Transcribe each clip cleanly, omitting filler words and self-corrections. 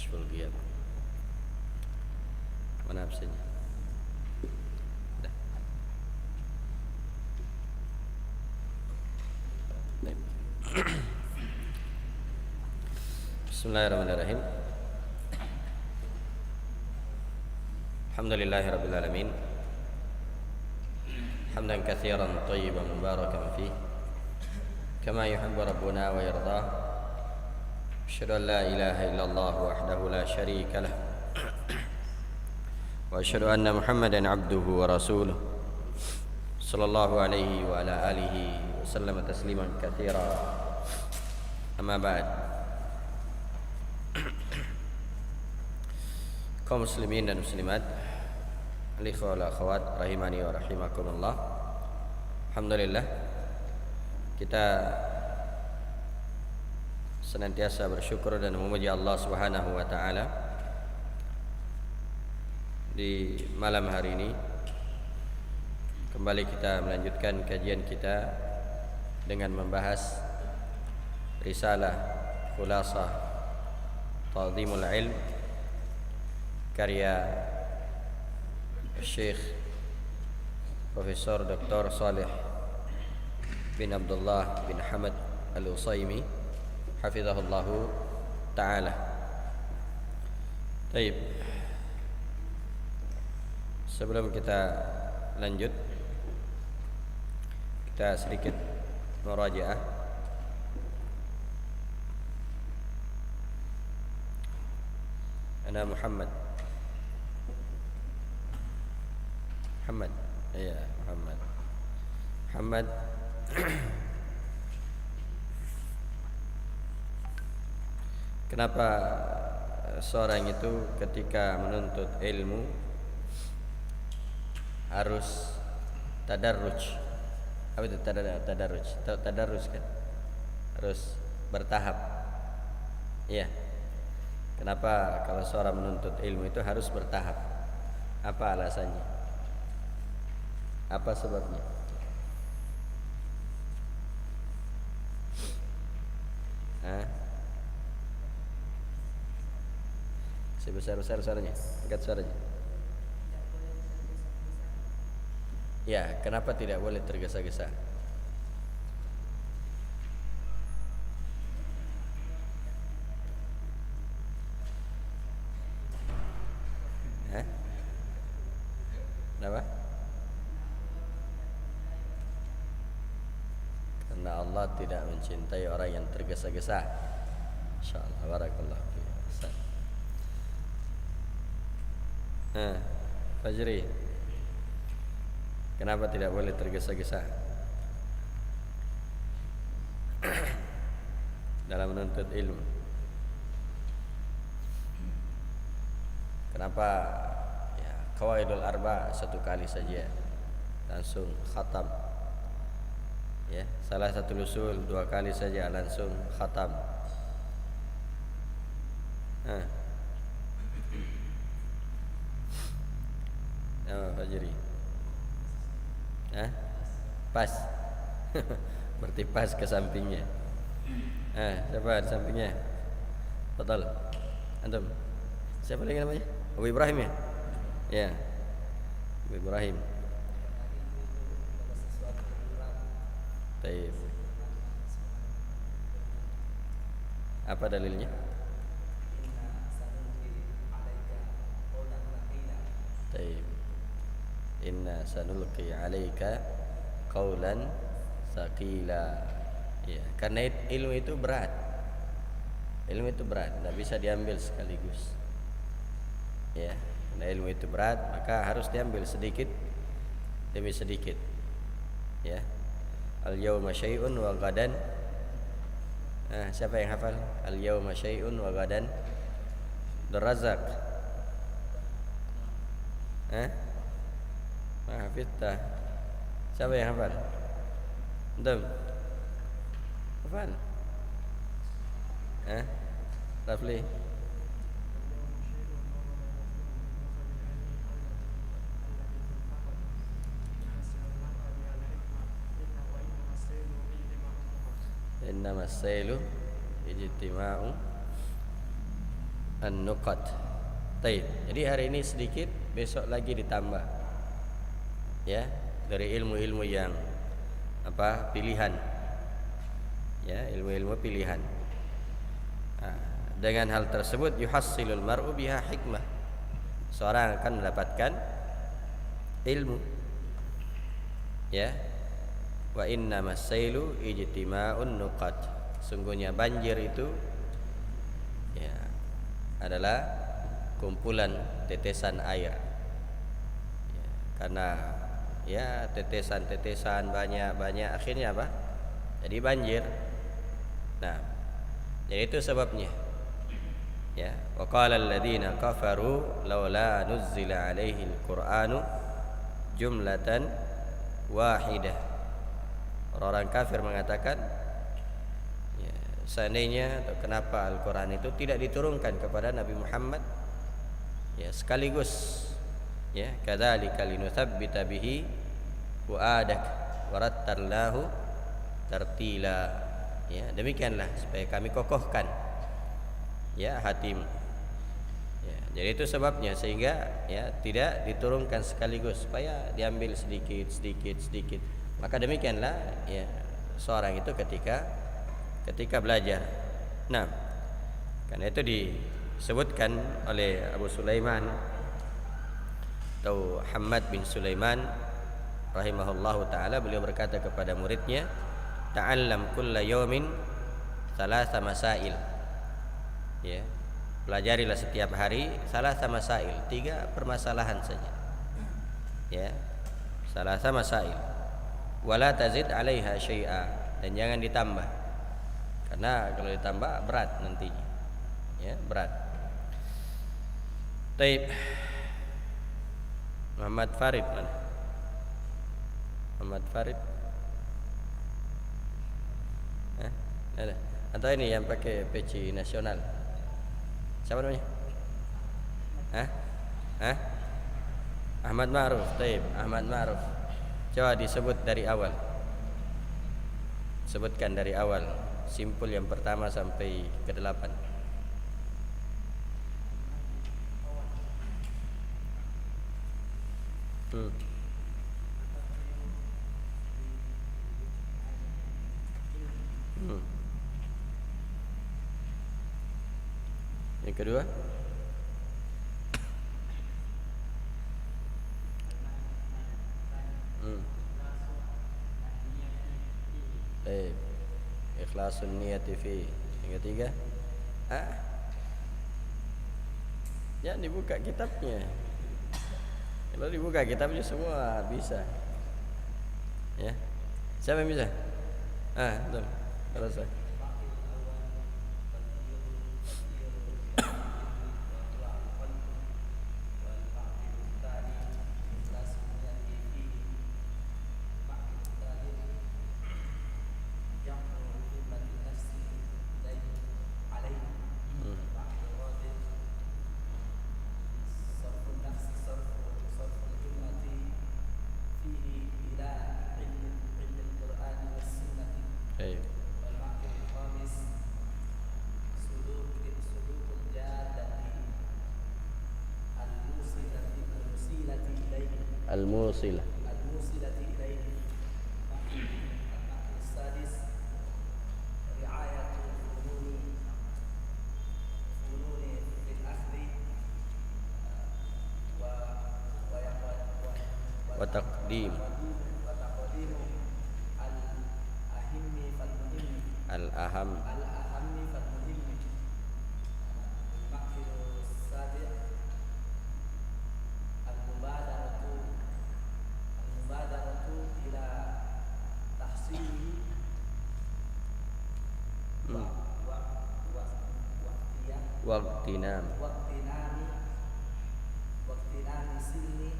Kashful Ghiyab. Mana absennya? Dah. Baik. Bismillahirrahmanirrahim. Alhamdulillahirabbil alamin. Hamdan katsiran thayyiban mubarakan fihi kama yuhibbu rabbuna wa yardah. Asyhadu an la ilaha illallah wahdahu la syarika lah. Wa asyhadu anna Muhammadan abduhu wa rasuluh. Sallallahu alaihi wa ala alihi wa sallam tasliman katsira. Amma ba'd. Kaum muslimin dan muslimat, al-ikhwa wal akhwat rahimani wa rahimakumullah. Alhamdulillah, kita senantiasa bersyukur dan memuji Allah Subhanahu wa taala di malam hari ini. Kembali kita melanjutkan kajian kita dengan membahas risalah Khulasah Ta'dhimul Ilm karya Syekh Profesor Dr. Saleh bin Abdullah bin Hamad Al-Utsaimin hafizahullahu ta'ala. Baik. Sebelum kita lanjut, kita sedikit murajaah. Ana Muhammad. Ya, Muhammad. Kenapa seorang itu ketika menuntut ilmu harus tadarruj? Apa itu tadarruj? Tadarruj kan? Harus bertahap. Iya. Kenapa kalau seorang menuntut ilmu itu harus bertahap? Apa alasannya? Apa sebabnya? Sebesar-besar suaranya, angkat suaranya. Ya, kenapa tidak boleh tergesa-gesa? Kenapa? Karena Allah tidak mencintai orang yang tergesa-gesa. Insyaallah, barakallahu fiik. Fajri, kenapa tidak boleh tergesa-gesa dalam menuntut ilmu? Kenapa ya, qawaidul arba satu kali saja langsung khatam, ya, salah satu usul 2 kali saja langsung khatam. Fajri, pas. Berarti pas ke sampingnya. Siapa di sampingnya? Betul. Antum. Siapa lagi namanya? Abu Ibrahim ya? Ya. Abu Ibrahim. Baik. Apa dalilnya? Baik. Inna sanulqi 'alaika qaulan tsaqila. Ya, karena ilmu itu berat. Ilmu itu berat, tidak bisa diambil sekaligus. Ya, karena ilmu itu berat, maka harus diambil sedikit demi sedikit. Ya. Al-yawma syai'un wa ghadan. Siapa yang hafal? Al-yawma syai'un wa ghadan Abdurrazzaq. Hafidta. Siapa yang hafal? Antum? Hafal? Rafli? Innamas sailu ijtima'u An-Nuqat. Taib. Jadi hari ini sedikit, besok lagi ditambah. Ya, dari ilmu-ilmu yang pilihan. Ya, ilmu-ilmu pilihan. Nah, dengan hal tersebut yuhassilul mar'u biha hikmah. Seorang akan mendapatkan ilmu. Ya. Wa innamas sailu ijtima'un nuqat. Sungguhnya banjir itu ya adalah kumpulan tetesan air. Ya, karena ya tetesan-tetesan banyak akhirnya apa? Jadi banjir. Nah, jadi itu sebabnya. Ya, wa qala alladziina kafaru laula nuzzila 'alaihil qur'anu jumlatan wahidah. Orang-orang kafir mengatakan, ya, seandainya atau kenapa Al-Qur'an itu tidak diturunkan kepada Nabi Muhammad ya sekaligus. Ya, kadzalika linutsabbita bihi fuadak warattalnahu tartila. Ya, demikianlah supaya kami kokohkan ya hatimu. Ya, jadi itu sebabnya sehingga ya tidak diturunkan sekaligus, supaya diambil sedikit. Maka demikianlah ya seorang itu ketika belajar. Nah, karena itu disebutkan oleh Abu Sulaiman atau Hammad bin Sulaiman rahimahullahu taala, beliau berkata kepada muridnya, ta'allam kulla yawmin thalatha masail. Ya, pelajarilah setiap hari thalatha masail, 3 permasalahan saja. Ya, thalatha masail. Wala tazid 'alaiha syai'a, dan jangan ditambah. Karena kalau ditambah berat nantinya. Ya, berat. Taib. Muhammad Farid mana? Muhammad Farid. Ada. Atau ini yang pakai peci nasional. Siapa namanya? Ahmad Ma'ruf. Taib, Ahmad Ma'ruf. Coba disebut dari awal. Sebutkan dari awal, simpul yang pertama sampai ke-8. Yang kedua, ikhlasun niyati fi. Yang ketiga, ya dibuka kitabnya. Kalau dibuka kitabnya semua bisa. Ya, siapa yang bisa? Betul. Selesai. Al-musilah. Wa taqdim al-aham waqtinam sinni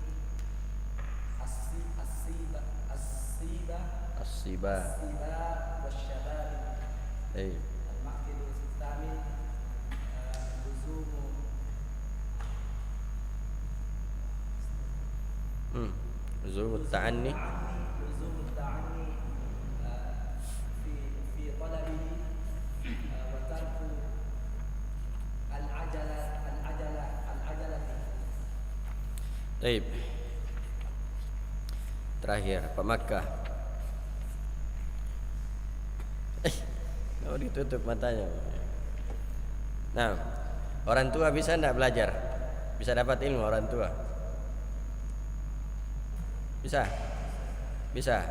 as-siba wasyabab. Al-maqsid al-thamin luzum at-ta'anni fi talabihi wa tarku al-ajala Baik. Terakhir Pak Makkah. Oh, ditutup matanya. Nah, orang tua bisa enggak belajar? Bisa dapat ilmu orang tua? Bisa? Bisa.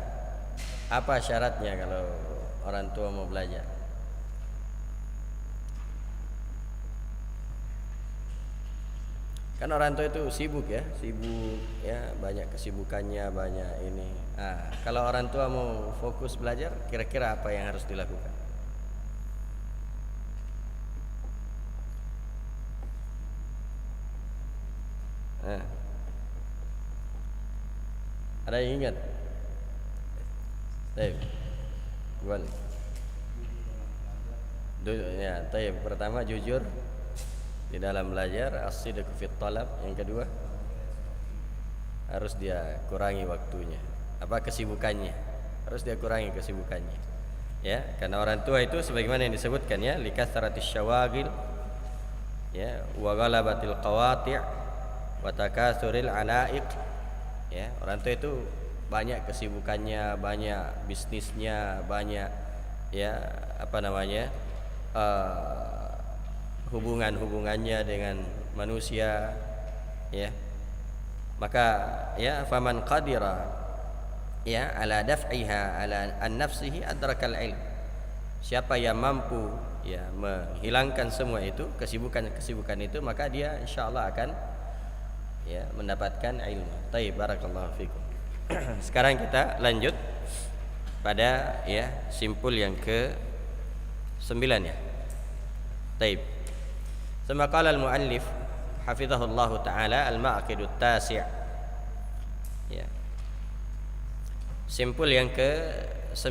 Apa syaratnya kalau orang tua mau belajar? Kan orang tua itu sibuk ya, banyak kesibukannya, banyak ini. Kalau orang tua mau fokus belajar, kira-kira apa yang harus dilakukan? Ada yang ingat? Baik. Gimana? Ya, pertama jujur di dalam belajar, as-sidq fit talab. Yang kedua, harus dia kurangi waktunya. Kesibukannya? Harus dia kurangi kesibukannya. Ya, karena orang tua itu sebagaimana yang disebutkan ya, likasratis syawagil, ya, wa ghalabatil qawati' wa takatsuril alaiq. Ya, orang tua itu banyak kesibukannya, banyak bisnisnya, banyak ya hubungannya dengan manusia, ya. Maka ya faman qadira ya ala daf'iha ala an-nafsihi adrakal ilm. Siapa yang mampu ya menghilangkan semua itu, kesibukan itu, maka dia insyaallah akan ya mendapatkan ilmu. Taib, barakallahu fikum. Sekarang kita lanjut pada ya simpul yang ke-9 ya. Taib. Tsumma qala al-muallif hafizahullahu taala al-ma'qidut tasi'. Ya. Simpul yang ke-9.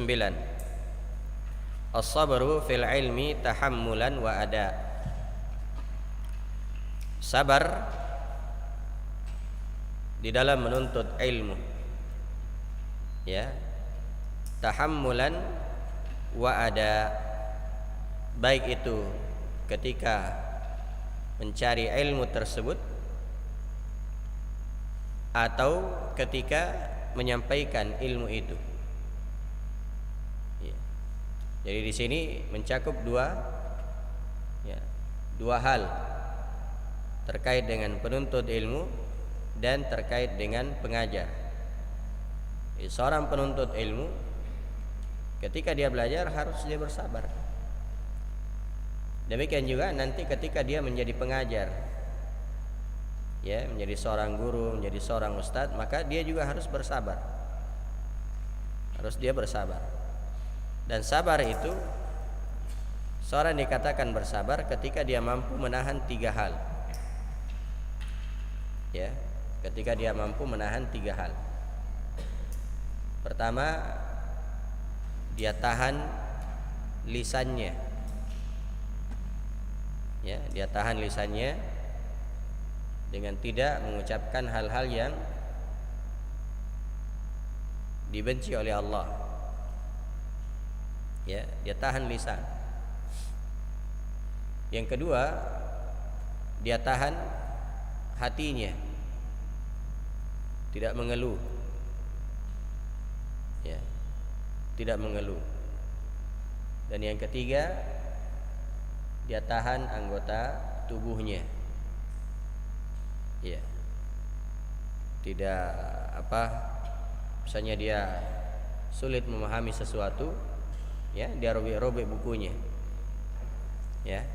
As-sabru fil ilmi tahammulan wa ada. Sabar di dalam menuntut ilmu. Ya. Tahammulan wa ada. Baik itu ketika mencari ilmu tersebut atau ketika menyampaikan ilmu itu. Ya. Jadi di sini mencakup dua hal terkait dengan penuntut ilmu dan terkait dengan pengajar. Seorang penuntut ilmu ketika dia belajar harus dia bersabar. Demikian juga nanti ketika dia menjadi pengajar, ya, menjadi seorang guru, menjadi seorang ustadz, maka dia juga harus bersabar. Harus dia bersabar. Dan sabar itu, seorang dikatakan bersabar ketika dia mampu menahan 3 hal. Ya, ketika dia mampu menahan 3 hal. Pertama, dia tahan lisannya. Ya, dia tahan lisannya dengan tidak mengucapkan hal-hal yang dibenci oleh Allah. Ya, dia tahan lisan. Yang kedua, dia tahan hatinya, tidak mengeluh. Ya, tidak mengeluh. Dan yang ketiga, dia tahan anggota tubuhnya. Ya. Tidak misalnya dia sulit memahami sesuatu, ya, dia robek-robek bukunya. Ya.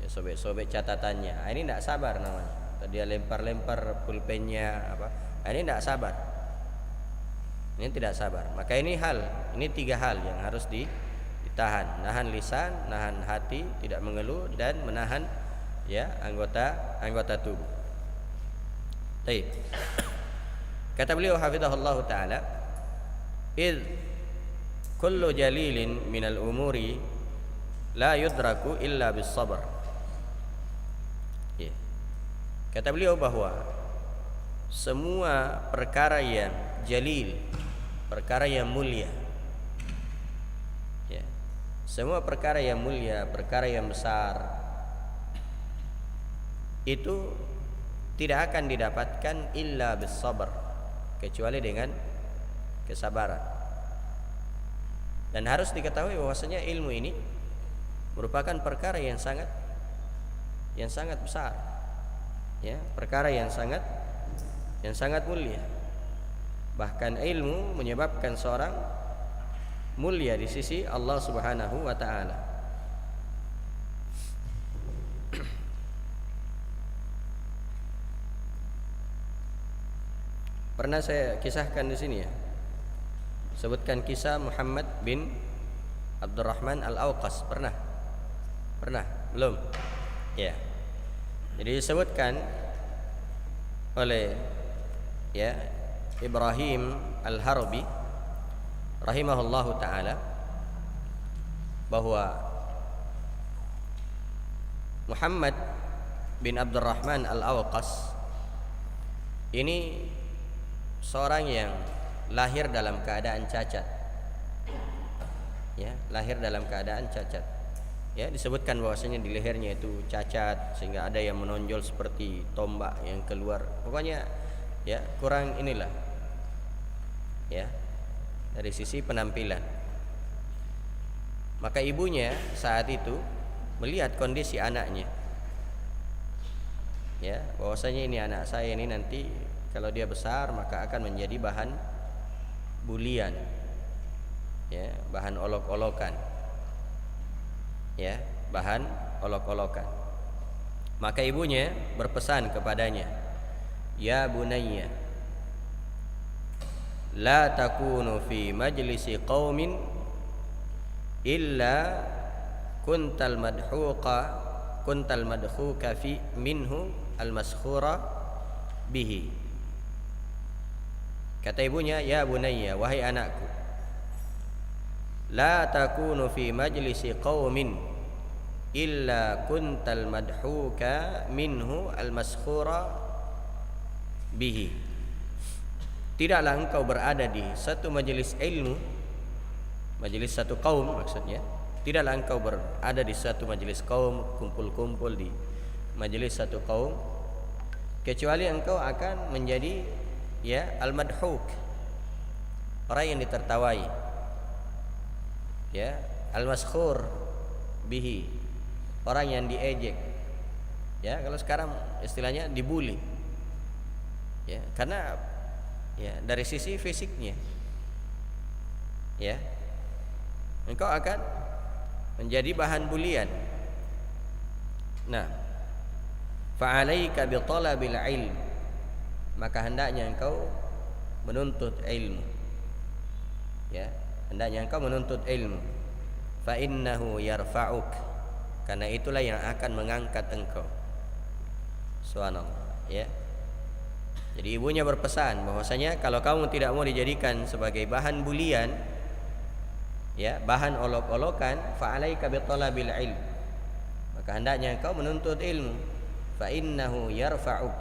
Dia sobek-sobek catatannya. Ini tidak sabar namanya. Atau dia lempar-lempar pulpennya ini tidak sabar. Ini tidak sabar. Maka ini 3 hal yang harus ditahan. Nahan lisan, nahan hati, tidak mengeluh, dan menahan ya anggota tubuh. Baik. Kata beliau hafizahullah taala, "Id kullu jalilin minal umuri la yudraku illa bis sabr." Ya. Kata beliau bahwa semua perkara yang jalil, perkara yang mulia, ya, semua perkara yang mulia, perkara yang besar, itu tidak akan didapatkan illa bis sabr, kecuali dengan kesabaran. Dan harus diketahui bahwasanya ilmu ini merupakan perkara yang sangat besar, ya, perkara yang sangat mulia. Bahkan ilmu menyebabkan seorang mulia di sisi Allah Subhanahu wa taala. Pernah saya kisahkan di sini, ya. Sebutkan kisah Muhammad bin Abdurrahman Al-Awqas. Pernah? Belum? Ya. Jadi disebutkan oleh, ya, Ibrahim Al-Harbi rahimahullahu taala bahwa Muhammad bin Abdurrahman Al-Awqas ini seorang yang lahir dalam keadaan cacat. Ya, lahir dalam keadaan cacat. Ya, disebutkan bahwasanya di lehernya itu cacat sehingga ada yang menonjol seperti tombak yang keluar. Pokoknya, ya, kurang inilah. Ya, dari sisi penampilan. Maka ibunya saat itu melihat kondisi anaknya. Ya, bahwasanya ini anak saya ini nanti kalau dia besar maka akan menjadi bahan bulian, ya, bahan olok-olokan, ya, bahan olok-olokan. Maka ibunya berpesan kepadanya, ya bunayya, la takunu fi majlisi qaumin illa kuntal madhuka fi minhu al-maskhura bihi. Kata ibunya, ya bunayya, wahai anakku, la takunu fi majlisi qaumin illa kuntal madhuka minhu al-maskhura bihi. Tidaklah engkau berada di satu majelis ilmu, majelis satu kaum maksudnya. Tidaklah engkau berada di satu majelis kaum, kumpul-kumpul di majelis satu kaum, kecuali engkau akan menjadi, ya, al-madhuk, orang yang ditertawai, ya, al-maskhur bihi, orang yang diejek. Ya, kalau sekarang istilahnya dibully. Ya, karena, ya, dari sisi fisiknya, ya, engkau akan menjadi bahan bulian. Nah, fa'alaika bi talabil ilm, maka hendaknya engkau menuntut ilmu. Ya, hendaknya engkau menuntut ilmu. Fa innahu yarfa'uk, karena itulah yang akan mengangkat engkau. Subhanallah, ya. Jadi ibunya berpesan bahwasanya kalau kamu tidak mau dijadikan sebagai bahan bulian, ya, bahan olok-olokan, fa alaika bi talabil ilm, maka hendaknya engkau menuntut ilmu. Fa innahu yarfa'uk,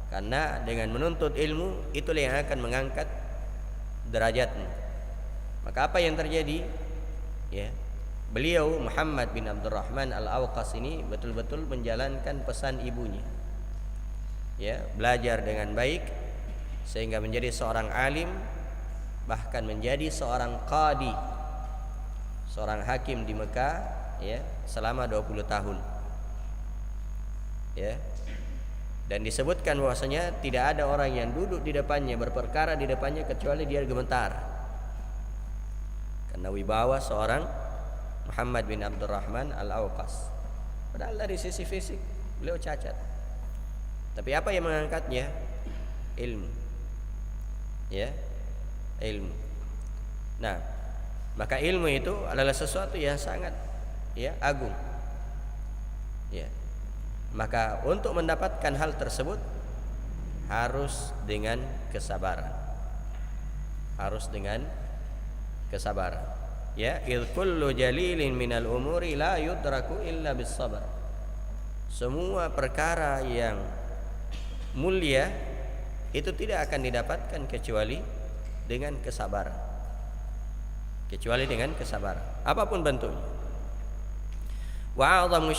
karena dengan menuntut ilmu itulah yang akan mengangkat derajatmu. Maka apa yang terjadi? Ya, beliau Muhammad bin Abdurrahman Al-Awqas ini betul-betul menjalankan pesan ibunya. Ya, belajar dengan baik sehingga menjadi seorang alim, bahkan menjadi seorang qadi, seorang hakim di Mekah, ya, selama 20 tahun. Ya. Dan disebutkan bahwasanya tidak ada orang yang duduk di depannya, berperkara di depannya, kecuali dia gemetar karena wibawa seorang Muhammad bin Abdurrahman Al-Awqas. Padahal dari sisi fisik beliau cacat, tapi apa yang mengangkatnya? Ilmu. Ya, ilmu. Nah, maka ilmu itu adalah sesuatu yang sangat, ya, agung. Ya. Maka untuk mendapatkan hal tersebut harus dengan kesabaran. Harus dengan kesabaran. Ya, id kullu jalilin minal umuri la yudraku illa bis sabar. Semua perkara yang mulia itu tidak akan didapatkan kecuali dengan kesabaran. Kecuali dengan kesabaran, apapun bentuknya. Wa 'adhamu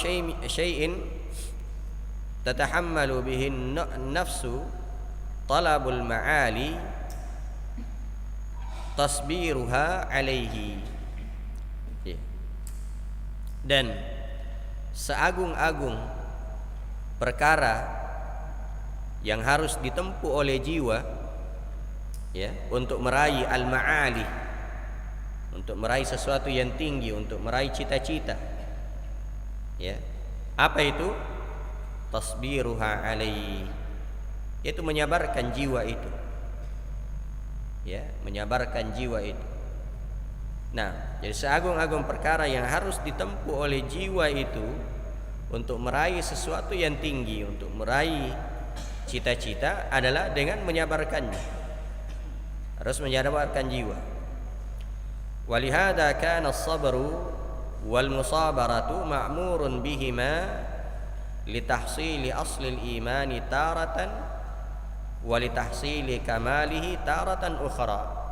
syai'in tatahammalu bihi nafsu talabul ma'ali tasbiruha alaihi. Dan seagung-agung perkara yang harus ditempuh oleh jiwa, ya, untuk meraih al-ma'ali, untuk meraih sesuatu yang tinggi, untuk meraih cita-cita, ya, apa itu? Tasbiruha alaihi, yaitu menyabarkan jiwa itu, ya, menyabarkan jiwa itu. Nah, jadi seagung-agung perkara yang harus ditempuh oleh jiwa itu untuk meraih sesuatu yang tinggi, untuk meraih cita-cita adalah dengan menyabarkannya. Harus menyabarkan jiwa. Walihada kana as-sabru wal musabaratu ma'murun bihima litahsili asli al-imani taratan wa litahsili kamalihi taratan ukhra.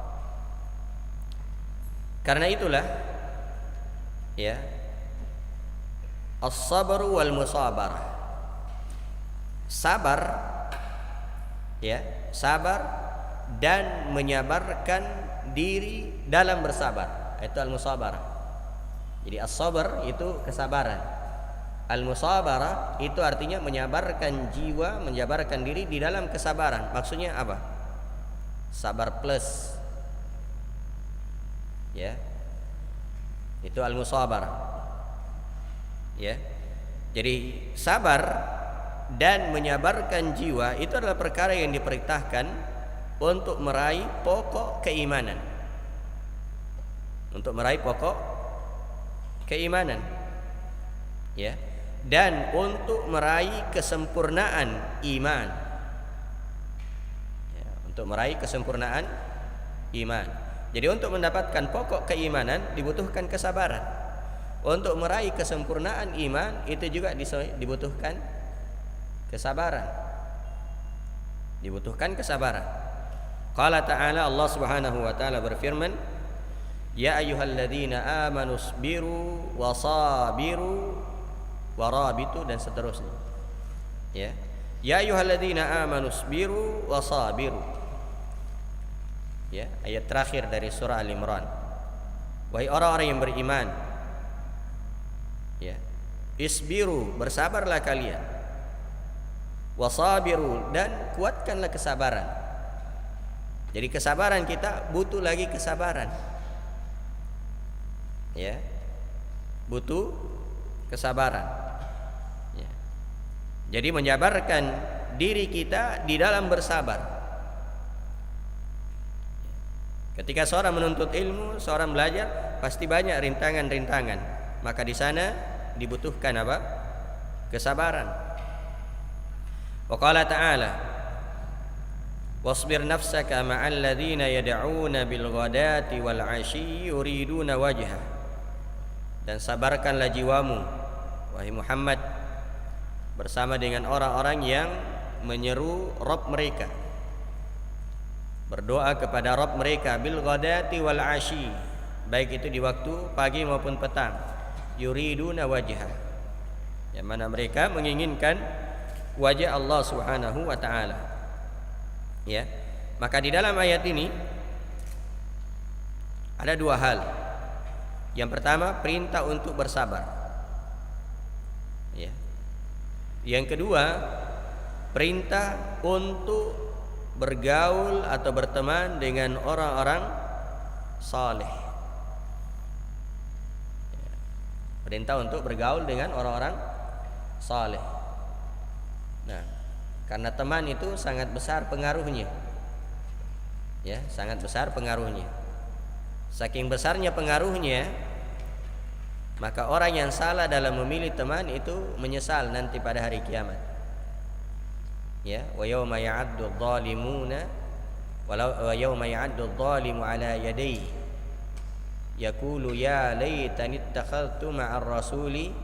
Karena itulah, ya, as-sabru wal musabarah, sabar, ya, sabar dan menyabarkan diri dalam bersabar, itu al-musabarah. Jadi as-sabr itu kesabaran, al-musabarah itu artinya menyabarkan jiwa, menyabarkan diri di dalam kesabaran. Maksudnya apa? Sabar plus, ya, itu al-musabarah, ya. Jadi sabar dan menyabarkan jiwa itu adalah perkara yang diperintahkan untuk meraih pokok keimanan, untuk meraih pokok keimanan, ya, dan untuk meraih kesempurnaan iman, ya, untuk meraih kesempurnaan iman. Jadi untuk mendapatkan pokok keimanan dibutuhkan kesabaran. Untuk meraih kesempurnaan iman itu juga dibutuhkan kesabaran. Dibutuhkan kesabaran. Qala ta'ala, Allah Subhanahu wa taala berfirman, ya ayyuhalladzina amanu sabiru wasabiru warabitu, dan seterusnya. Ya. Ya ayyuhalladzina amanu sabiru wasabiru. Ya, ayat terakhir dari surah Al-Imran. Wahai orang-orang yang beriman, ya, isbiru, bersabarlah kalian, wasabiru, dan kuatkanlah kesabaran. Jadi kesabaran kita butuh lagi kesabaran, ya, butuh kesabaran, ya. Jadi menyabarkan diri kita di dalam bersabar. Ketika seorang menuntut ilmu, seorang belajar, pasti banyak rintangan-rintangan. Maka di sana dibutuhkan apa? Kesabaran. Wa qala ta'ala, wasbir nafsaka ma'al ladzina yad'una bil ghadati wal 'ashyi yuriduna wajha. Dan sabarkanlah jiwamu, wahai Muhammad, bersama dengan orang-orang yang menyeru Rabb mereka, berdoa kepada Rabb mereka, bil ghadati wal 'ashyi, baik itu di waktu pagi maupun petang, yuriduna wajha, yang mana mereka menginginkan wajah Allah Subhanahu wa taala. Ya. Maka di dalam ayat ini ada dua hal. Yang pertama, perintah untuk bersabar. Ya. Yang kedua, perintah untuk bergaul atau berteman dengan orang-orang saleh. Perintah untuk bergaul dengan orang-orang saleh. Nah, karena teman itu sangat besar pengaruhnya, ya, sangat besar pengaruhnya. Saking besarnya pengaruhnya, maka orang yang salah dalam memilih teman itu menyesal nanti pada hari kiamat. Ya, wa yauma ya'addu adh-dhalimuna wa yauma ya'addu adh-dhalimu ala yadayhi yaqulu ya laitani ittakhadhtu ma'ar rasuli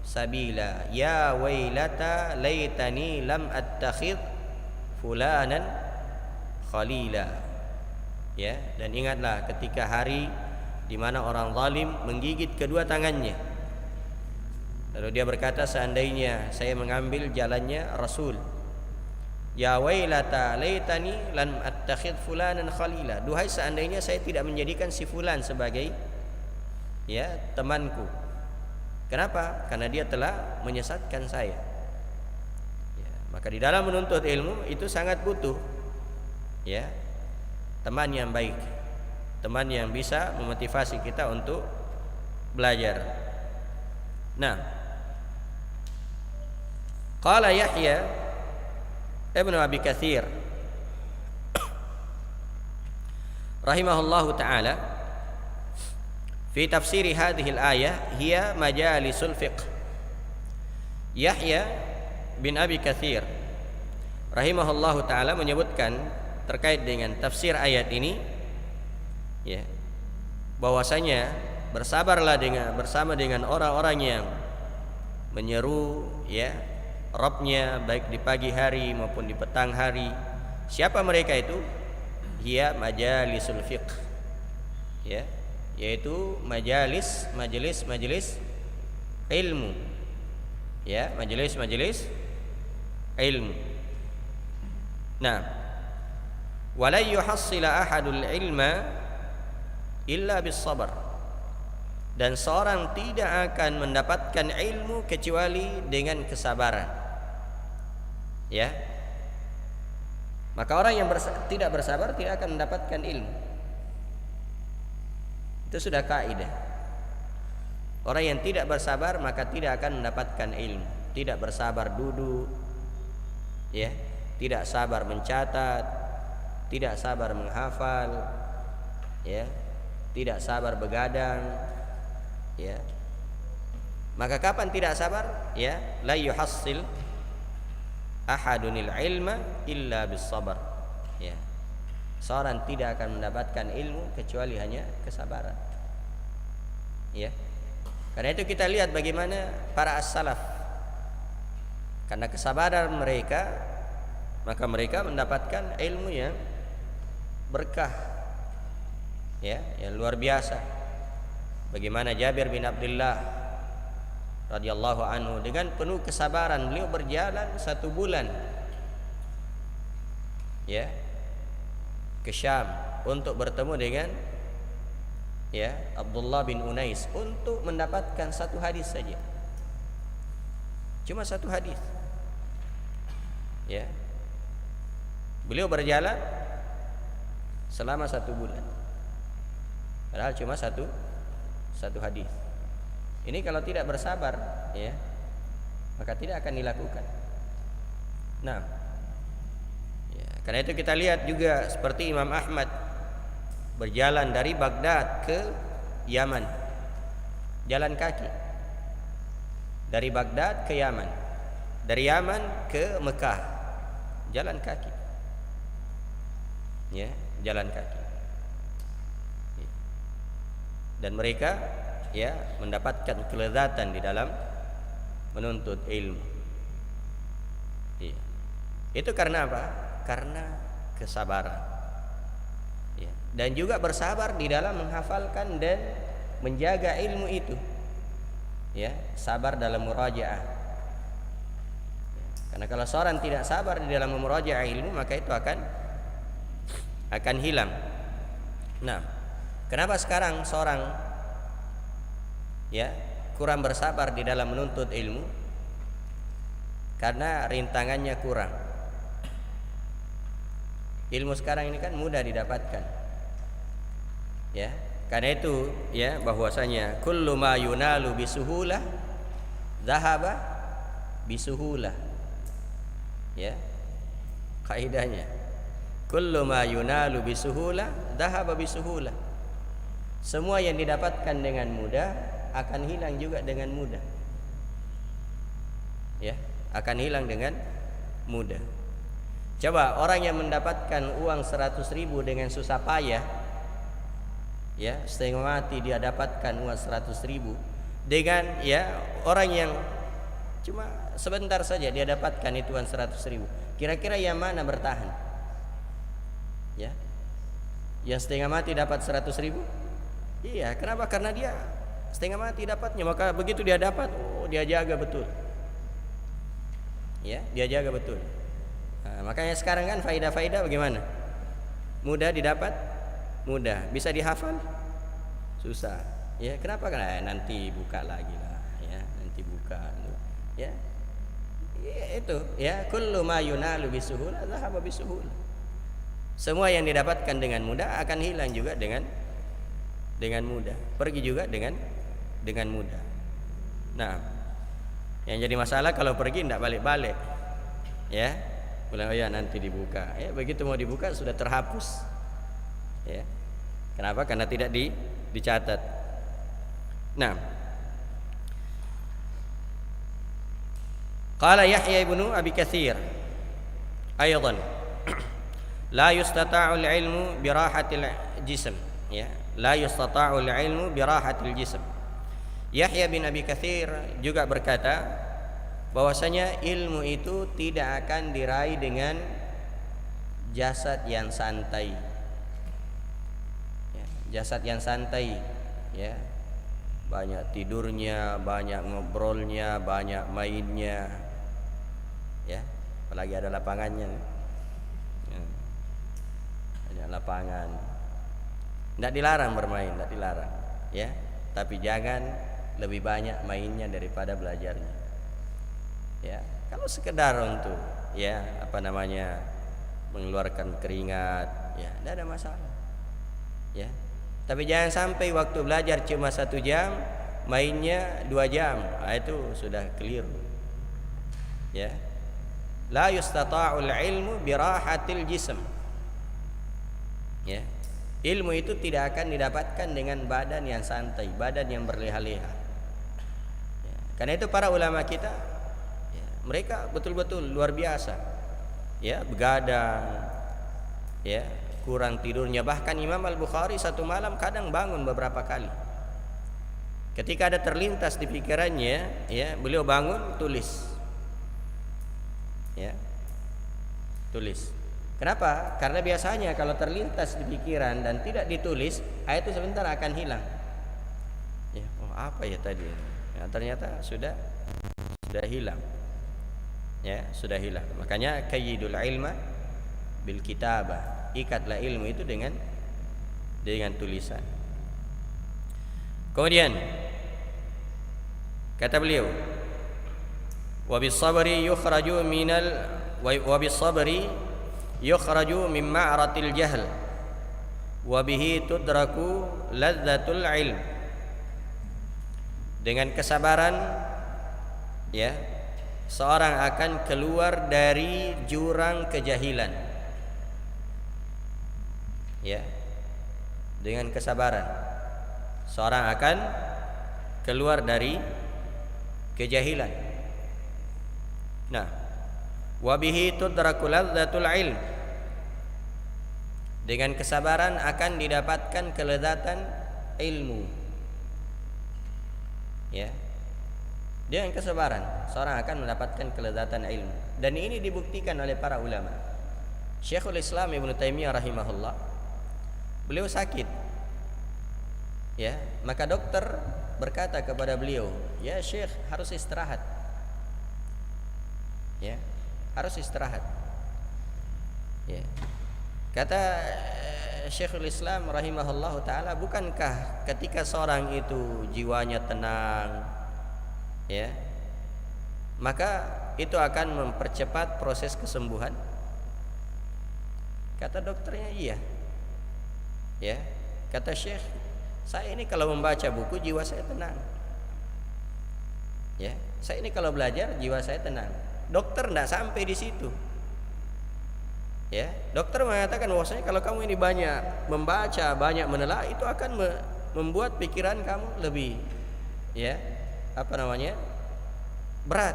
sabila ya wailata laitani lam attakhidh fulanan khalila. Ya, dan ingatlah ketika hari di mana orang zalim menggigit kedua tangannya, Lalu dia berkata, seandainya saya mengambil jalannya Rasul, ya wailata laitani lam attakhid fulanan khalila. Duhai seandainya saya tidak menjadikan si fulan sebagai temanku. Kenapa? Karena dia telah menyesatkan saya. Maka di dalam menuntut ilmu itu sangat butuh teman yang baik, teman yang bisa memotivasi kita untuk belajar. Nah, qala Yahya Ibnu Abi Katsir rahimahullahu taala fi tafsir hadhihi al-ayah hiya majalisul fiqh. Yahya bin Abi Katsir rahimahullahu taala menyebutkan terkait dengan tafsir ayat ini bahwasanya bersabarlah bersama dengan orang-orang yang menyeru Rabbnya baik di pagi hari maupun di petang hari. Siapa mereka itu? Hiya majalisul fiqh, yaitu majelis ilmu, majelis ilmu. Nah, wala yuhassila ahadul ilma illa bis sabar. Dan seorang tidak akan mendapatkan ilmu kecuali dengan kesabaran. Maka orang yang tidak bersabar tidak akan mendapatkan ilmu. Itu sudah kaidah. Orang yang tidak bersabar maka tidak akan mendapatkan ilmu. Tidak bersabar duduk, tidak sabar mencatat, tidak sabar menghafal, tidak sabar begadang, Maka kapan tidak sabar? La yuhassil ahadunil ilma illa bis sabar. Seorang tidak akan mendapatkan ilmu kecuali hanya kesabaran. Karena itu kita lihat bagaimana para as-salaf, karena kesabaran mereka maka mereka mendapatkan ilmu yang berkah, yang luar biasa. Bagaimana Jabir bin Abdullah radhiyallahu anhu dengan penuh kesabaran beliau berjalan 1 bulan ke Syam untuk bertemu dengan Abdullah bin Unais untuk mendapatkan 1 hadis saja. Cuma 1 hadis. Beliau berjalan selama 1 bulan. Padahal cuma satu hadis. Ini kalau tidak bersabar, maka tidak akan dilakukan. Nah, karena itu kita lihat juga seperti Imam Ahmad berjalan dari Baghdad ke Yaman, jalan kaki. Dari Baghdad ke Yaman, dari Yaman ke Mekah, jalan kaki. Jalan kaki. Dan mereka mendapatkan kelezatan di dalam menuntut ilmu. Itu karena apa? Karena kesabaran. Dan juga bersabar di dalam menghafalkan dan menjaga ilmu itu. Sabar dalam murajaah. Karena kalau seorang tidak sabar di dalam murajaah ilmu, maka itu akan hilang. Nah, kenapa sekarang seorang kurang bersabar di dalam menuntut ilmu? Karena rintangannya kurang. Ilmu sekarang ini kan mudah didapatkan. Karena itu bahwasanya kullu ma yunalu bisuhulah dhahaba bisuhulah. Kaidahnya kullu ma yunalu bisuhulah dhahaba bisuhulah. Semua yang didapatkan dengan mudah akan hilang juga dengan mudah. Akan hilang dengan mudah. Coba orang yang mendapatkan uang 100.000 dengan susah payah, setengah mati dia dapatkan uang 100.000, dengan orang yang cuma sebentar saja dia dapatkan itu uang 100.000. Kira-kira yang mana bertahan? Yang setengah mati dapat 100.000? Iya, kenapa? Karena dia setengah mati dapatnya, maka begitu dia dapat, dia jaga betul. Ya, dia jaga betul. Nah, makanya sekarang kan faidah-faidah bagaimana? Mudah didapat, mudah. Bisa dihafal, susah. Ya, kenapa? Karena nanti buka lagi lah, ya, nanti buka. Ya. Ya, itu, ya, kullu ma yunalu bisuhul dhahaba bisuhul. Semua yang didapatkan dengan mudah akan hilang juga dengan mudah. Pergi juga dengan mudah. Nah, yang jadi masalah kalau pergi tidak balik-balik. Ya. Bilang, oh ya nanti dibuka. Ya, begitu mau dibuka sudah terhapus. Ya. Kenapa? Karena tidak dicatat. Nah. Qala Yahya ibnu Abi Katsir aidan la yustata'u al-ilmu bi rahatil jism. Ya, la yustata'u al-ilmu bi rahatil jism. Yahya bin Abi Katsir juga berkata bahwasanya ilmu itu tidak akan diraih dengan jasad yang santai. Ya, jasad yang santai, ya. Banyak tidurnya, banyak ngobrolnya, banyak mainnya. Ya, apalagi ada lapangannya. Ya. Ada lapangan. Tidak dilarang bermain, tidak dilarang, ya. Tapi jangan lebih banyak mainnya daripada belajarnya. Ya, kalau sekedar untuk mengeluarkan keringat, ya, tidak ada masalah. Ya, tapi jangan sampai waktu belajar cuma 1 jam, mainnya 2 jam. Itu sudah keliru. Ya, la yustata'ul ilmu birahatil jism. Ya, ilmu itu tidak akan didapatkan dengan badan yang santai, badan yang berleha-leha. Ya, karena itu para ulama kita, mereka betul-betul luar biasa, ya, begadang, ya, kurang tidurnya. Bahkan Imam Al-Bukhari satu malam kadang bangun beberapa kali. Ketika ada terlintas di pikirannya, ya, beliau bangun tulis, ya, tulis. Kenapa? Karena biasanya kalau terlintas di pikiran dan tidak ditulis, itu sebentar akan hilang. Ya, oh apa ya tadi? Ya, ternyata sudah hilang. Ya, sudah hilang. Makanya qayyidul ilma bil kitabah. Ikatlah ilmu itu dengan tulisan. Kemudian kata beliau, wa bis sabri yukhraju min ma'ratil jahl wa bihi tudraku ladzatul ilm. Dengan kesabaran, ya, seorang akan keluar dari jurang kejahilan. Ya, dengan kesabaran seorang akan keluar dari kejahilan. Nah, wa bihi tudraku ladzatul ilm. Dengan kesabaran akan didapatkan kelezatan ilmu. Ya, dengan kesabaran seorang akan mendapatkan kelezatan ilmu. Dan ini dibuktikan oleh para ulama. Syekhul Islam Ibnu Taimiyah rahimahullah, beliau sakit, ya, maka dokter berkata kepada beliau, ya Syekh, harus istirahat. Ya, harus istirahat. Ya. Kata Syekhul Islam rahimahullah taala, bukankah ketika seorang itu jiwanya tenang, ya, maka itu akan mempercepat proses kesembuhan? Kata dokternya, iya. Ya, kata Syekh, saya ini kalau membaca buku jiwa saya tenang. Ya, saya ini kalau belajar jiwa saya tenang. Dokter tidak sampai di situ. Ya, dokter mengatakan bahwasanya kalau kamu ini banyak membaca, banyak menelaah, itu akan membuat pikiran kamu lebih, ya, berat.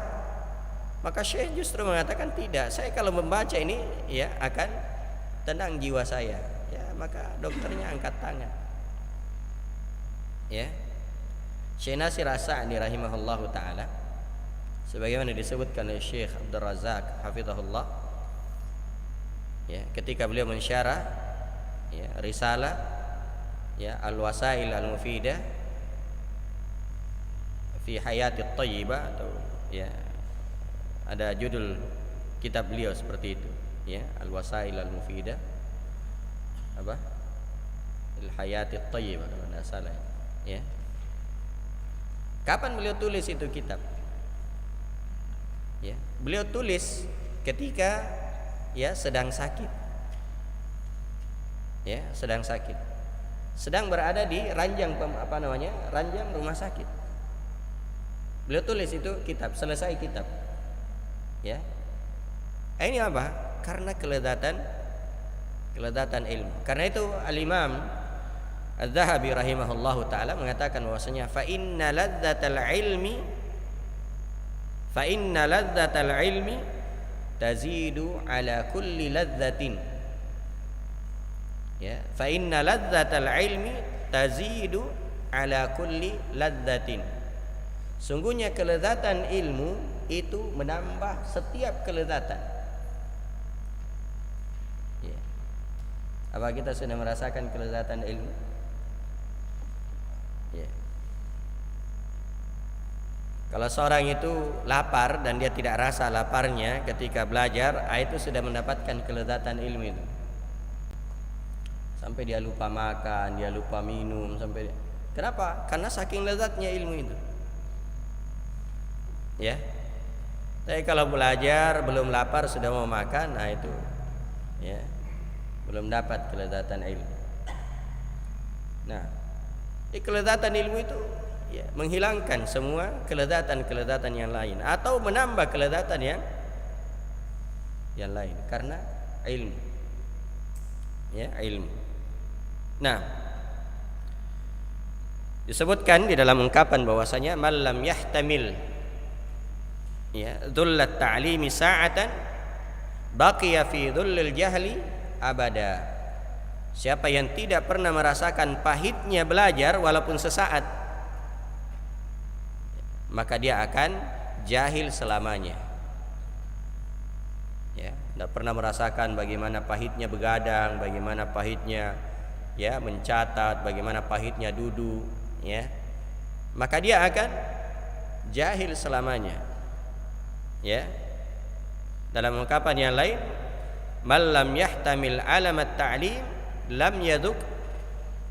Maka Syekh justru mengatakan tidak, saya kalau membaca ini, ya, akan tenang jiwa saya. Ya, maka dokternya angkat tangan. Ya, Syekh Nasir As-Sa'di rahimahullahu taala, sebagaimana disebutkan oleh Syekh Abdul Razak hafizahullah, ya, ketika beliau mensyarah, ya, risalah, ya, Al-Wasail Al-Mufidah fi Hayatit Thayyibah, atau ya ada judul kitab beliau seperti itu, ya, Al-Wasail Al-Mufidah apa? Al-Hayatit Thayyibah kalau tidak salah, ya. Kapan beliau tulis itu kitab? Ya, beliau tulis ketika ya sedang sakit. Ya, sedang sakit. Sedang berada di ranjang ranjang rumah sakit. Beliau tulis itu kitab, selesai kitab. Ya. Ini apa? Karena kelezatan ilmu. Karena itu Al-Imam Az-Zahabi rahimahullahu taala mengatakan bahwasanya fa inna ladzatal ilmi tazidu ala kulli ladzatin. Ya, fa inna ladzatal ilmi tazidu ala kulli ladzatin. Sungguhnya kelezatan ilmu itu menambah setiap kelezatan. Ya. Apa kita sudah merasakan kelezatan ilmu? Ya. Kalau seorang itu lapar dan dia tidak rasa laparnya ketika belajar, itu sudah mendapatkan kelezatan ilmu itu. Sampai dia lupa makan, dia lupa minum, kenapa? Karena saking lezatnya ilmu itu. Ya. Tapi kalau belajar belum lapar sudah mau makan, itu ya belum dapat kelezatan ilmu. Nah, kelezatan ilmu itu ya menghilangkan semua kelezatan yang lain atau menambah kelezatan yang lain karena ilmu. Ya, ilmu. Nah, disebutkan di dalam ungkapan bahwasanya malam yahtamil ya dhullat ta'limi sa'atan baqiya fi dhullil jahli abada. Siapa yang tidak pernah merasakan pahitnya belajar walaupun sesaat, maka dia akan jahil selamanya. Ya, tidak pernah merasakan bagaimana pahitnya begadang, bagaimana pahitnya ya mencatat, bagaimana pahitnya duduk, ya, maka dia akan jahil selamanya. Ya, dalam ungkapan yang lain, man lam yahtamil alamat ta'lim lam yaduk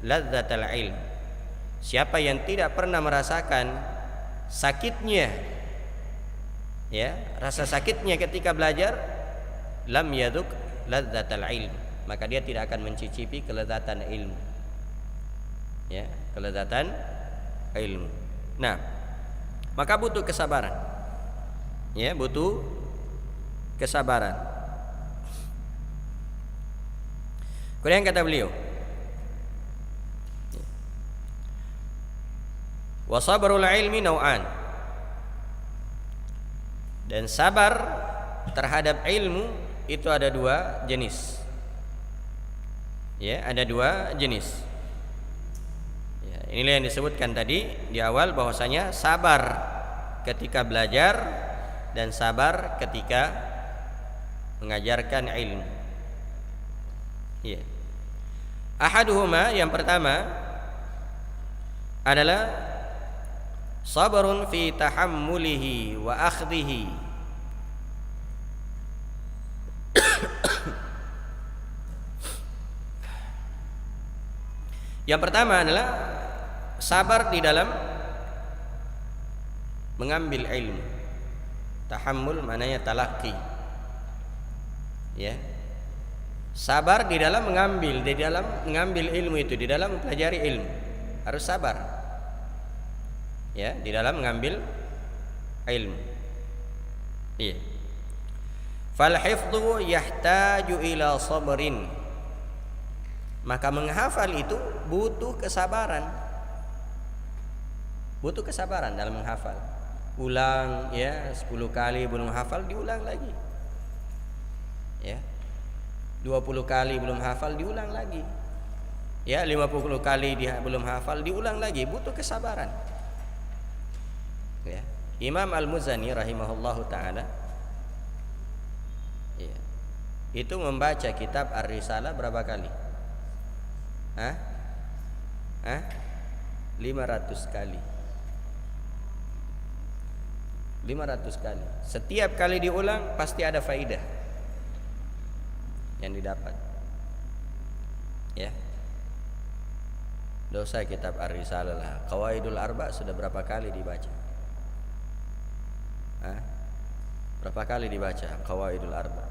ladzatal ilm. Siapa yang tidak pernah merasakan sakitnya, ya, rasa sakitnya ketika belajar, lam yaduk ladzatal ilm, maka dia tidak akan mencicipi kelezatan ilmu. Ya, kelezatan ilmu. Nah, maka butuh kesabaran. Ya, butuh kesabaran. Kemudian kata beliau, wa sabrul ilmi nau'an. Dan sabar terhadap ilmu itu ada dua jenis. Ya, ada dua jenis. Ya, inilah yang disebutkan tadi di awal bahwasanya sabar ketika belajar dan sabar ketika mengajarkan ilmu. Ya. Ahaduhuma, yang pertama adalah sabrun fi tahammulihi wa akhdhihi. Yang pertama adalah sabar di dalam mengambil ilmu. Tahammul maknanya talaqi. Ya. Sabar di dalam mengambil ilmu itu, di dalam mempelajari ilmu. Harus sabar. Ya, di dalam mengambil ilmu. Iya. Fal hifdhu yahtaju ila sabrin. Maka menghafal itu butuh kesabaran. Butuh kesabaran dalam menghafal. Ulang ya 10 kali belum hafal, diulang lagi. Ya. 20 kali belum hafal, diulang lagi. Ya, 50 kali dia belum hafal, diulang lagi. Butuh kesabaran. Ya. Imam Al-Muzani rahimahullahu taala ya, itu membaca kitab Ar-Risalah berapa kali? 500 kali. 500 kali. Setiap kali diulang pasti ada faidah yang didapat. Ya. Dosa kitab Ar-Risalah lah. Qawaidul Arba sudah berapa kali dibaca? Berapa kali dibaca Qawaidul Arba?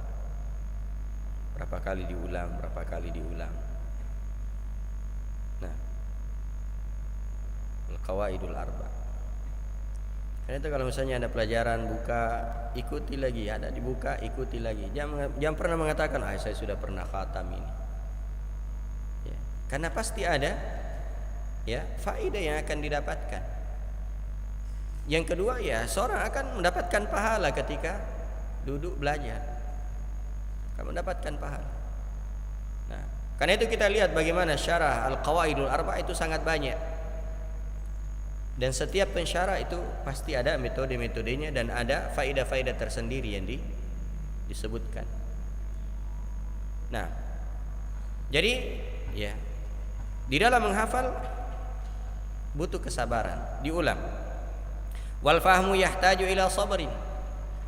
Berapa kali diulang? Berapa kali diulang? Nah, Qawaidul Arba. Karena itu kalau misalnya ada pelajaran buka, ikuti lagi. Ada dibuka, ikuti lagi. Jangan pernah mengatakan, saya sudah pernah khatam ini. Ya. Karena pasti ada ya faedah yang akan didapatkan. Yang kedua ya, seorang akan mendapatkan pahala ketika duduk belajar. Akan mendapatkan pahala. Nah, karena itu kita lihat bagaimana syarah Al-Qawaidul Arba itu sangat banyak. Dan setiap pensyarah itu pasti ada metode-metodenya dan ada faedah-faedah tersendiri yang disebutkan. Nah, jadi ya di dalam menghafal butuh kesabaran, diulang. Wal fahmu yahtaju ila sabrin.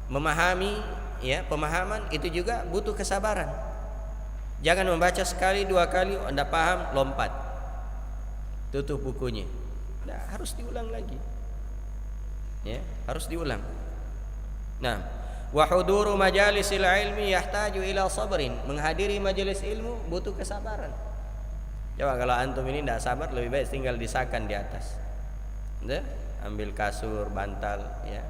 Memahami ya, pemahaman itu juga butuh kesabaran. Jangan membaca sekali, dua kali, Anda paham, lompat. Tutup bukunya. Nah, harus diulang lagi. Ya, harus diulang. Nah, wa huduru majalisil ilmi yahtaju ila sabrin. Menghadiri majelis ilmu butuh kesabaran. Coba kalau antum ini tidak sabar, lebih baik tinggal disakan di atas. Udah, ambil kasur, bantal, ya.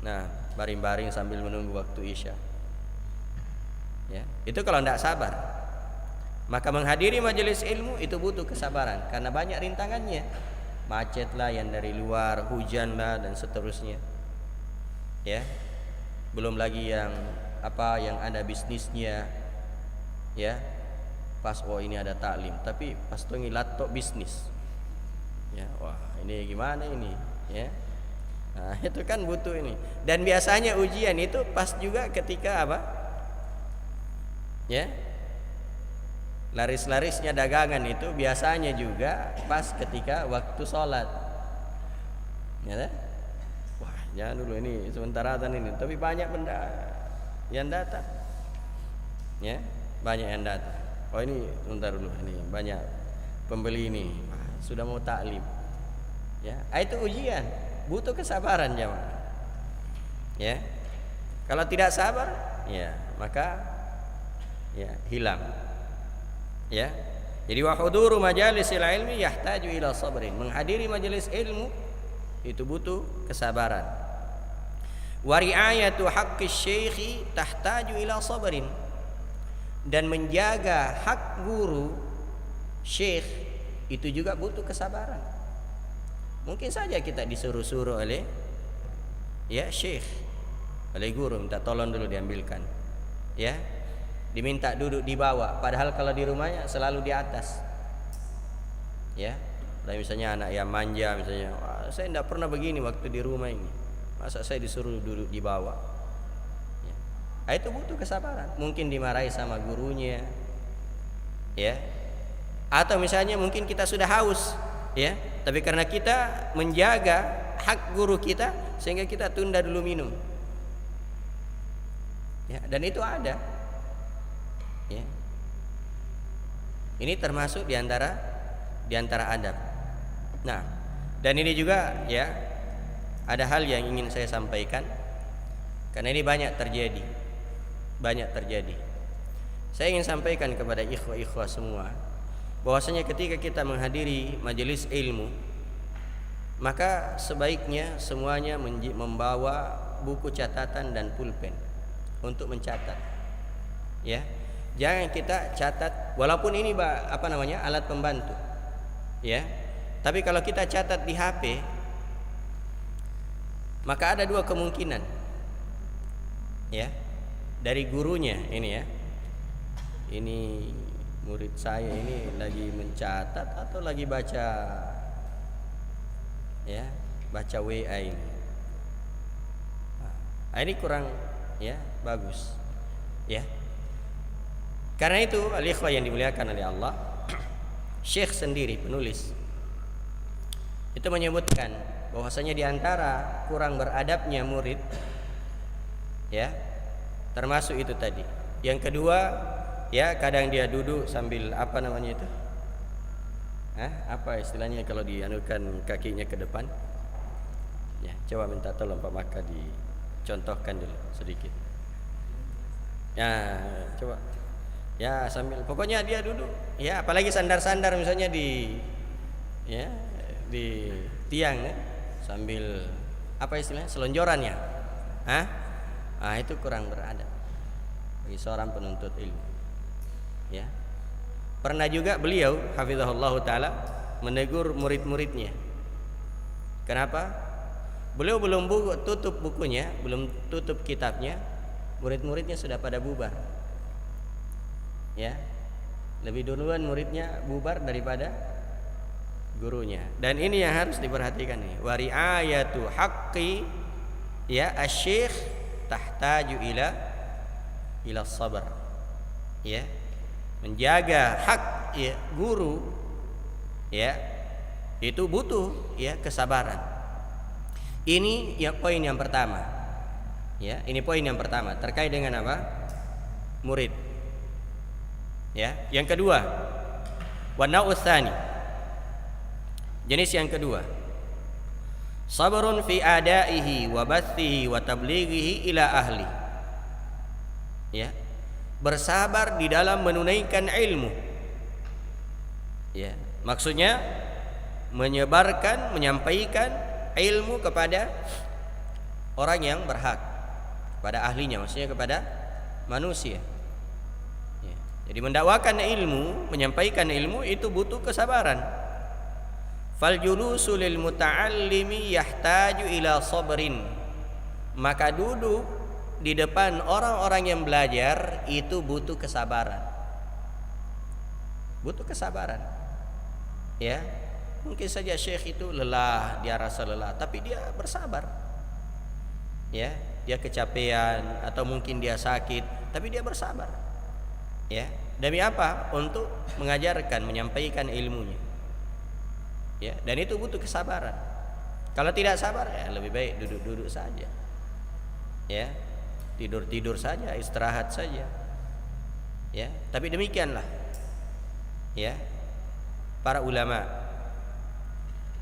Nah, baring-baring sambil menunggu waktu Isya. Ya, itu kalau tidak sabar. Maka menghadiri majelis ilmu itu butuh kesabaran karena banyak rintangannya. Macet lah yang dari luar, hujan lah dan seterusnya. Ya. Belum lagi yang ada bisnisnya. Ya. Pas ini ada taklim, tapi pas tongi laptop bisnis. Ya, wah, ini gimana ini, ya. Nah, itu kan butuh ini. Dan biasanya ujian itu pas juga ketika apa? Ya. Laris-larisnya dagangan itu biasanya juga pas ketika waktu sholat. Ya, wah, jangan dulu ini sementara ini, tapi banyak benda yang datang. Ya, banyak yang datang. Oh ini sebentar dulu, ini banyak pembeli ini. Wah, sudah mau taklim. Ya, itu ujian, butuh kesabaran jemaah. Ya, kalau tidak sabar, ya maka ya hilang. Ya, jadi wa huduru majalisil ilmi yahtaju ila sabrin. Menghadiri majelis ilmu itu butuh kesabaran. Wa ri'ayatu haqqis syekhi tahtaju ila sabrin. Dan menjaga hak guru syekh itu juga butuh kesabaran. Mungkin saja kita disuruh-suruh oleh ya syekh, oleh guru, minta tolong dulu diambilkan. Ya, diminta duduk di bawah, padahal kalau di rumahnya selalu di atas. Ya, dan misalnya anak yang manja misalnya, saya tidak pernah begini waktu di rumah ini, masa saya disuruh duduk di bawah. Ya. Itu butuh kesabaran. Mungkin dimarahi sama gurunya, ya, atau misalnya mungkin kita sudah haus, ya, tapi karena kita menjaga hak guru kita sehingga kita tunda dulu minum. Ya, dan itu ada. Ya. Ini termasuk diantara adab. Nah, dan ini juga ya ada hal yang ingin saya sampaikan karena ini banyak terjadi. Saya ingin sampaikan kepada ikhwah-ikhwah semua bahwasanya ketika kita menghadiri majelis ilmu, maka sebaiknya semuanya membawa buku catatan dan pulpen untuk mencatat. Ya. Jangan kita catat walaupun ini alat pembantu. Ya. Tapi kalau kita catat di HP, maka ada dua kemungkinan. Ya. Dari gurunya ini ya. Ini murid saya ini lagi mencatat atau lagi baca WA ini. Nah, ini kurang ya bagus. Ya. Karena itu al-ikhwah yang dimuliakan oleh Allah, Syekh sendiri penulis itu menyebutkan bahwasanya di antara kurang beradabnya murid, ya, termasuk itu tadi. Yang kedua, ya, kadang dia duduk sambil apa namanya itu? Apa istilahnya kalau dianukan kakinya ke depan? Ya, coba minta tolong Pak Maka dicontohkan dulu sedikit. Ya, coba. Ya, sambil pokoknya dia duduk. Ya, apalagi sandar-sandar misalnya di tiang ya, sambil apa istilahnya? Selonjoran ya. Itu kurang beradab bagi seorang penuntut ilmu. Ya. Pernah juga beliau hafizahullah taala menegur murid-muridnya. Kenapa? Beliau belum tutup bukunya, belum tutup kitabnya, murid-muridnya sudah pada bubar. Ya. Lebih duluan muridnya bubar daripada gurunya. Dan ini yang harus diperhatikan nih. Wa ri'ayatu haqqi ya asy-syekh tahtaju ila sabar. Ya. Menjaga hak ya guru ya itu butuh ya kesabaran. Ini ya poin yang pertama. Ya, ini poin yang pertama terkait dengan apa? Murid. Ya, yang kedua, wa nau'us tsani. Jenis yang kedua. Sabrun fi adaihi wa bathihi wa tablighihi ila ahli. Ya. Bersabar di dalam menunaikan ilmu. Ya, maksudnya menyebarkan, menyampaikan ilmu kepada orang yang berhak, kepada ahlinya, maksudnya kepada manusia. Ya, jadi mendakwakan ilmu, menyampaikan ilmu itu butuh kesabaran. Fal julusu lil muta'allimi yahtaju ila sabrin. Maka duduk di depan orang-orang yang belajar itu butuh kesabaran. Butuh kesabaran. Ya. Mungkin saja syekh itu lelah, dia rasa lelah, tapi dia bersabar. Ya, dia kecapean atau mungkin dia sakit, tapi dia bersabar. Ya. Demi apa? Untuk mengajarkan, menyampaikan ilmunya. Ya, dan itu butuh kesabaran. Kalau tidak sabar, ya lebih baik duduk-duduk saja. Ya. Tidur-tidur saja, istirahat saja. Ya, tapi demikianlah ya para ulama.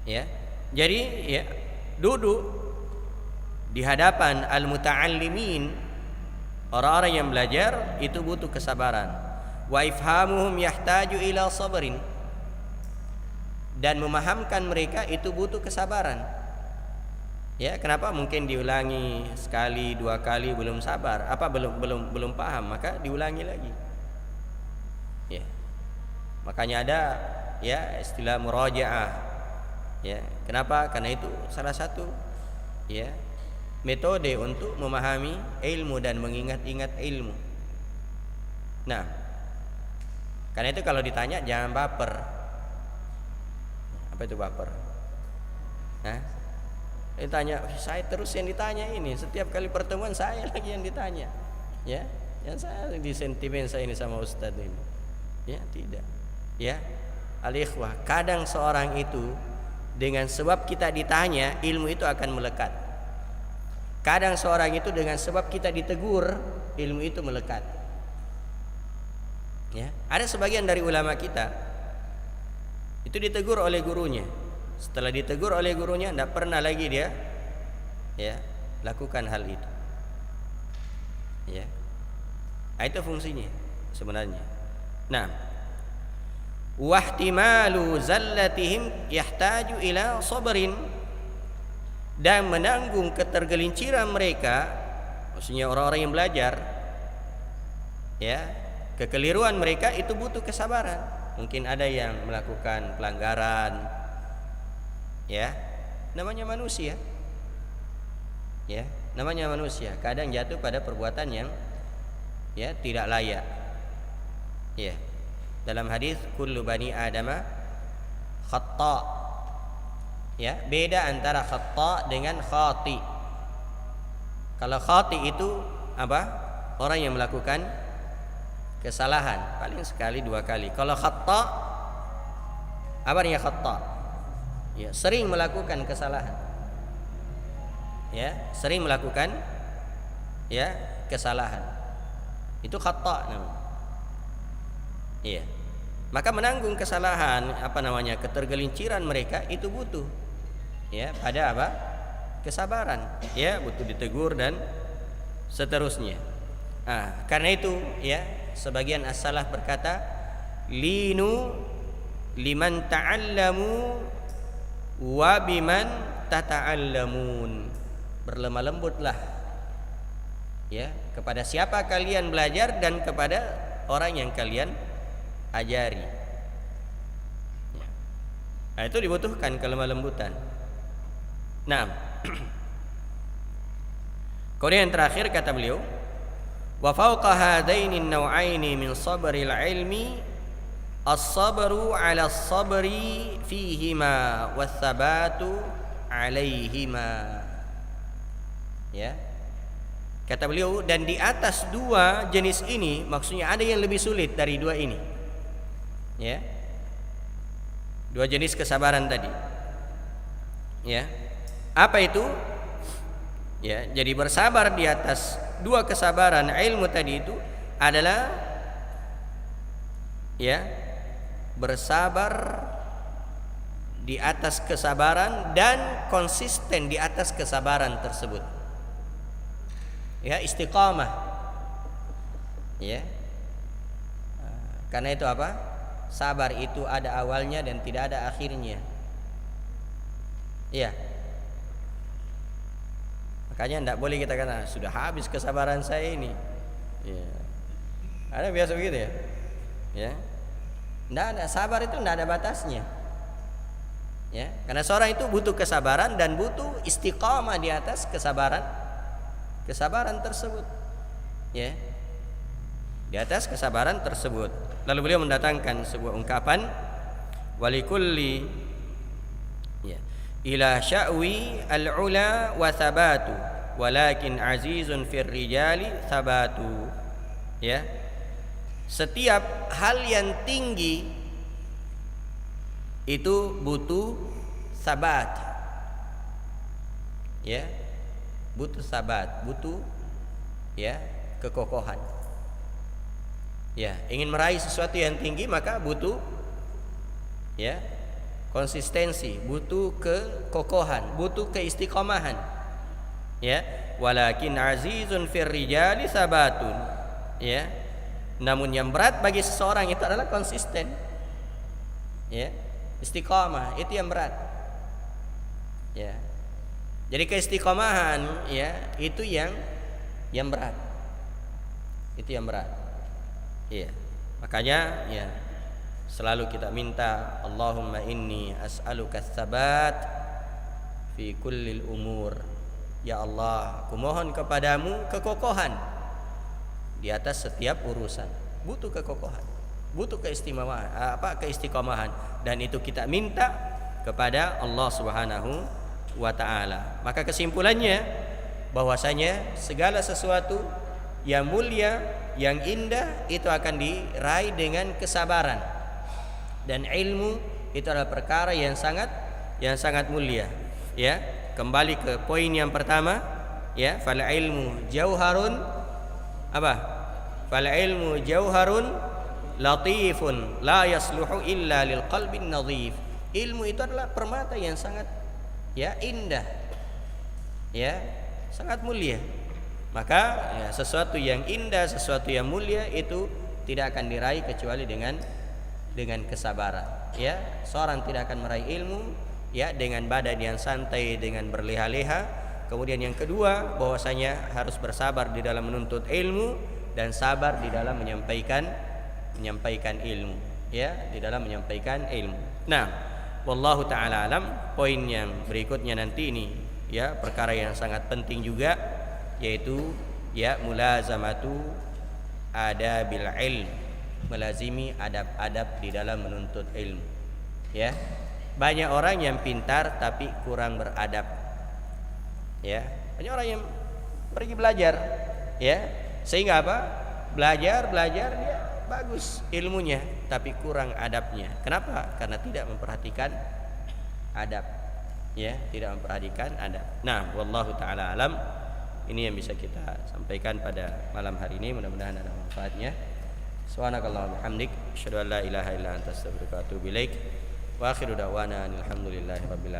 Ya. Jadi ya duduk di hadapan al-muta'allimin, orang-orang yang belajar itu butuh kesabaran. Wa ifhamuhum yahtaju ila sabrin. Dan memahamkan mereka itu butuh kesabaran. Ya, kenapa? Mungkin diulangi sekali, dua kali belum sabar, belum paham, maka diulangi lagi. Ya. Makanya ada ya istilah murajaah. Ya, kenapa? Karena itu salah satu ya metode untuk memahami ilmu dan mengingat-ingat ilmu. Nah, karena itu kalau ditanya jangan baper. Apa itu baper? Ditanya, saya terus yang ditanya ini, setiap kali pertemuan saya lagi yang ditanya, ya, yang saya di sentimen saya ini sama Ustadz ini, ya tidak, ya, al-ikhwah, kadang seorang itu dengan sebab kita ditanya ilmu itu akan melekat, kadang seorang itu dengan sebab kita ditegur ilmu itu melekat, ya, ada sebagian dari ulama kita itu ditegur oleh gurunya. Setelah ditegur oleh gurunya, tidak pernah lagi dia ya lakukan hal itu. Ya, itu fungsinya sebenarnya. Nah, wahtimalu zallatihim yahtaju ila sabrin. Dan menanggung ketergelinciran mereka, maksudnya orang-orang yang belajar, ya, kekeliruan mereka itu butuh kesabaran. Mungkin ada yang melakukan pelanggaran. Ya, namanya manusia. Ya, namanya manusia. Kadang jatuh pada perbuatan yang ya tidak layak. Ya. Dalam hadis kullu bani adama khata. Ya, beda antara khata dengan khati. Kalau khati itu apa? Orang yang melakukan kesalahan paling sekali dua kali. Kalau khata, apa artinya khata? Ya, sering melakukan kesalahan. ya, sering melakukan ya kesalahan. Itu khata namanya. Iya. Maka menanggung kesalahan ketergelinciran mereka itu butuh ya pada apa? Kesabaran. Ya, butuh ditegur dan seterusnya. Karena itu ya sebagian as-salaf berkata, linu liman ta'allamu wa biman tata'allamun. Berlemah lembutlah ya kepada siapa kalian belajar dan kepada orang yang kalian ajari. Nah, itu dibutuhkan kelemah lembutan. Nah, kemudian yang terakhir kata beliau, wa fawqa hadaini an-naw'aini min sabril ilmi as-sabru 'ala as-sabri fihima was-sabatu 'alaihima. Ya. Kata beliau, dan di atas dua jenis ini, maksudnya ada yang lebih sulit dari dua ini. Ya. Dua jenis kesabaran tadi. Ya. Apa itu? Ya, jadi bersabar di atas dua kesabaran ilmu tadi itu adalah ya, bersabar di atas kesabaran dan konsisten di atas kesabaran tersebut. Ya, istiqamah. Ya. Karena itu apa? Sabar itu ada awalnya dan tidak ada akhirnya. Ya. Makanya tidak boleh kita kata sudah habis kesabaran saya ini. Ya. Ada biasa begitu ya. Ya. Tidak ada, sabar itu tidak ada batasnya. Ya, karena seorang itu butuh kesabaran dan butuh istiqamah di atas kesabaran tersebut. Ya. Di atas kesabaran tersebut. Lalu beliau mendatangkan sebuah ungkapan, walikulli ya ila sya'wi al-ula wa thabatu walakin azizun fir rijali thabatu. Ya. Setiap hal yang tinggi itu butuh sabat. Ya. Butuh sabat, butuh ya kekokohan. Ya, ingin meraih sesuatu yang tinggi maka butuh ya konsistensi, butuh kekokohan, butuh keistiqomahan. Ya, walakin azizun fir rijali sabatun. Ya. Namun yang berat bagi seseorang itu adalah konsisten. Ya. Istiqamah itu yang berat. Ya. Jadi keistiqomahan ya itu yang berat. Itu yang berat. Iya. Makanya ya selalu kita minta, Allahumma inni as'aluka tsabat fi kullil umur. Ya Allah, aku mohon kepadamu kekokohan di atas setiap urusan. Butuh kekokohan, butuh keistiqomahan dan itu kita minta kepada Allah Subhanahu wa ta'ala. Maka kesimpulannya bahwasanya segala sesuatu yang mulia, yang indah itu akan diraih dengan kesabaran. Dan ilmu itu adalah perkara yang sangat mulia. Ya, kembali ke poin yang pertama, ya, fal ilmu jauharun apa? Fal ilmu jauharun latifun la yasluhu illa lil qalbin nadhif. Ilmu itu adalah permata yang sangat ya indah. Ya, sangat mulia. Maka ya, sesuatu yang indah, sesuatu yang mulia itu tidak akan diraih kecuali dengan kesabaran. Ya, seorang tidak akan meraih ilmu ya dengan badan yang santai, dengan berleha-leha. Kemudian yang kedua, bahwasanya harus bersabar di dalam menuntut ilmu dan sabar di dalam menyampaikan ilmu. Ya, di dalam menyampaikan ilmu. Nah, wallahu taala alam. Poin yang berikutnya nanti ini ya perkara yang sangat penting juga, yaitu ya mulazamatu adabil ilm, melazimi adab-adab di dalam menuntut ilmu. Ya, banyak orang yang pintar tapi kurang beradab. Ya, banyak orang yang pergi belajar, ya, sehingga apa? Belajar dia bagus ilmunya tapi kurang adabnya. Kenapa? Karena tidak memperhatikan adab. ya, tidak memperhatikan adab. Nah, wallahu taala alam. Ini yang bisa kita sampaikan pada malam hari ini, mudah-mudahan ada manfaatnya. Subhanakallahumma bihamdik, asyhadu an la ilaha illa anta astaghfiruka wa atubu ilaik. Wa akhiru da'wana alhamdulillahi rabbil alamin.